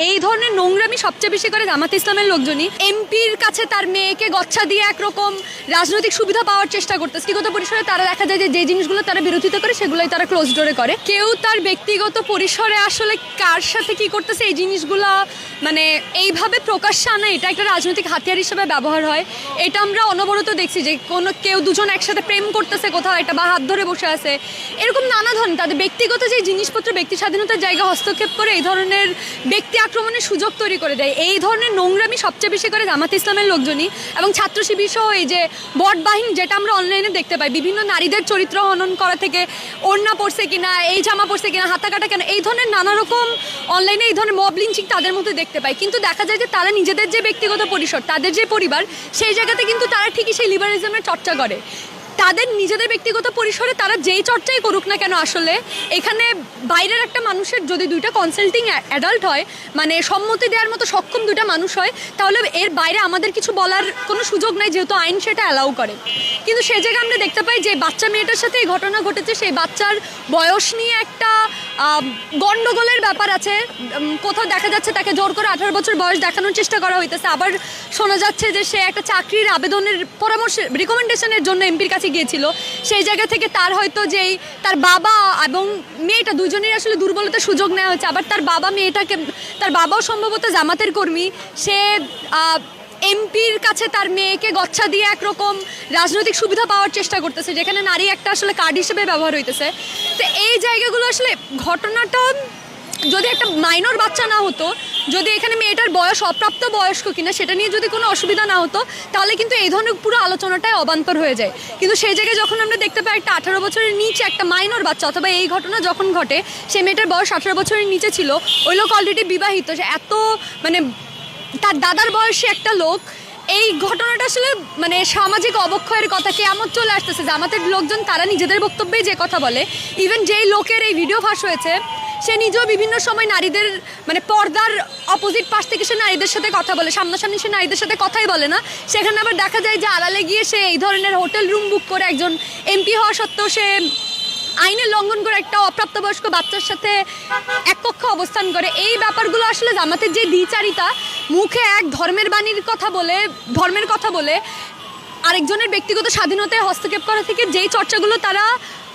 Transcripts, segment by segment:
এই ধরনের নোংরামি সবচেয়ে বেশি করে জামাত ইসলামের লোকজনই। এমপির কাছে তার মেয়েকে গচ্ছা দিয়ে একরকম রাজনৈতিক সুবিধা পাওয়ার চেষ্টা করতেছে। ব্যক্তিগত পরিসরে তারা দেখা যায় যে জিনিসগুলো তারা বিরোধিতা করে সেগুলোই তারা ক্লোজ ডোরে করে। কেউ তার ব্যক্তিগত পরিসরে আসলে কার সাথে কি করতেছে এই জিনিসগুলো মানে এইভাবে প্রকাশ্যে আনা, এটা একটা রাজনৈতিক হাতিয়ার হিসেবে ব্যবহার হয়। এটা আমরা অনবরত দেখছি যে কেউ দুজন একসাথে প্রেম করতেছে কোথাও একটা, বা হাত ধরে বসে আছে, এরকম নানা ধরনের তাদের ব্যক্তিগত যে জিনিসপত্র, ব্যক্তি স্বাধীনতার জায়গা হস্তক্ষেপ করে এই ধরনের ব্যক্তি আক্রমণের সুযোগ তৈরি করে দেয়। এই ধরনের নোংরামি সবচেয়ে বেশি করে জামাত ইসলামের লোকজনই এবং ছাত্র শিবির সহ এই যে বট বাহিনী, যেটা আমরা অনলাইনে দেখতে পাই, বিভিন্ন নারীদের চরিত্র হনন করা থেকে ওড়না পড়ছে কিনা, এই জামা পড়ছে কিনা, হাতা কাটা কেন, এই ধরনের নানা রকম অনলাইনে এই ধরনের মব লিঞ্চিং তাদের মধ্যে দেখতে পাই। কিন্তু দেখা যায় যে তারা নিজেদের যে ব্যক্তিগত পরিসর, তাদের যে পরিবার, সেই জায়গাতে কিন্তু তারা ঠিকই সেই লিবারেলিজমের চর্চা করে। তাদের নিজেদের ব্যক্তিগত পরিসরে তারা যেই চর্চাই করুক না কেন, আসলে এখানে বাইরের একটা মানুষের যদি দুইটা কনসাল্টিং অ্যাডাল্ট হয়, মানে সম্মতি দেওয়ার মতো সক্ষম দুইটা মানুষ হয়, তাহলে এর বাইরে আমাদের কিছু বলার কোনো সুযোগ নাই, যেহেতু আইন সেটা অ্যালাউ করে। কিন্তু সে জায়গায় আমরা দেখতে পাই যে বাচ্চা মেয়েটার সাথে এই ঘটনা ঘটেছে, সেই বাচ্চার বয়স নিয়ে একটা গণ্ডগোলের ব্যাপার আছে। কোথাও দেখা যাচ্ছে তাকে জোর করে 18 বছর বয়স দেখানোর চেষ্টা করা হইতেছে, আবার শোনা যাচ্ছে যে সে একটা চাকরির আবেদনের পরামর্শ রিকমেন্ডেশনের জন্য এমপির কাছে গিয়েছিল। সেই জায়গা থেকে তার হয়তো যেই তার বাবা এবং মেয়েটা দুজনেই আসলে দুর্বলতার সুযোগ নেওয়া হচ্ছে। আবার তার বাবাও সম্ভবত জামাতের কর্মী, সে এমপির কাছে তার মেয়েকে গচ্ছা দিয়ে একরকম রাজনৈতিক সুবিধা পাওয়ার চেষ্টা করতেছে, যেখানে নারী একটা আসলে কার্ড হিসেবে ব্যবহার হইতেছে। তো এই জায়গাগুলো আসলে ঘটনাটা যদি একটা মাইনর বাচ্চা না হতো, যদি এখানে মেয়েটার বয়স অপ্রাপ্ত বয়স্ক কিনা সেটা নিয়ে যদি কোনো অসুবিধা না হতো, তাহলে কিন্তু এই ধরনের পুরো আলোচনাটাই অবান্তর হয়ে যায়। কিন্তু সেই জায়গায় যখন আমরা দেখতে পাই একটা 18 বছরের নিচে একটা মাইনর বাচ্চা, অথবা এই ঘটনা যখন ঘটে সেই মেয়েটার বয়স 18 বছরের নিচে ছিল, ওই লোক অলরেডি বিবাহিত, সে এত মানে তার দাদার বয়সী একটা লোক, এই ঘটনাটা আসলে মানে সামাজিক অবক্ষয়ের কথা। কেয়ামত চলে আসতেছে, জামাতের লোকজন তারা নিজেদের বক্তব্যে যে কথা বলে, ইভেন যেই লোকের এই ভিডিও ফাঁস হয়েছে সে নিজেও বিভিন্ন সময় নারীদের মানে পর্দার অপোজিট পাশ থেকে সে নারীদের সাথে কথা বলে, সামনাসামনি সে নারীদের সাথে কথাই বলে না। সেখানে আবার দেখা যায় যে আড়ালে গিয়ে সে এই ধরনের হোটেল রুম বুক করে একজন এমপি হওয়া সত্ত্বেও সে আইনের লঙ্ঘন করে একটা অপ্রাপ্তবয়স্ক বাচ্চার সাথে এক কক্ষে অবস্থান করে। এই ব্যাপারগুলো আসলে জামাতের যে দ্বিচারিতা, মুখে এক ধর্মের কথা বলে আরেকজনের ব্যক্তিগত স্বাধীনতায় হস্তক্ষেপ করা থেকে যেই চর্চাগুলো তারা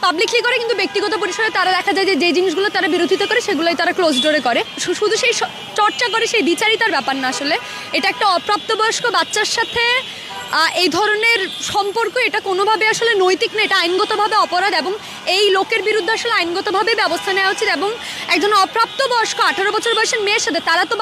পাবলিকলি করে, কিন্তু ব্যক্তিগত পরিসরে তারা দেখা যায় যে জিনিসগুলো তারা বিরোধিতা করে সেগুলোই তারা ক্লোজ ডোরে করে। শুধু সেই চর্চা করে, সেই দ্বিচারিতার ব্যাপার না, আসলে এটা একটা অপ্রাপ্তবয়স্ক বাচ্চার সাথে এই ধরনের সম্পর্ক, এটা কোনোভাবে আসলে নৈতিক না, এটা আইনগতভাবে অপরাধ এবং এই লোকের বিরুদ্ধে আসলে আইনগতভাবে ব্যবস্থা নেওয়া উচিত। এবং একজন অপ্রাপ্তবয়স্ক 18 বছর বয়সের মেয়ের সাথে তারা তো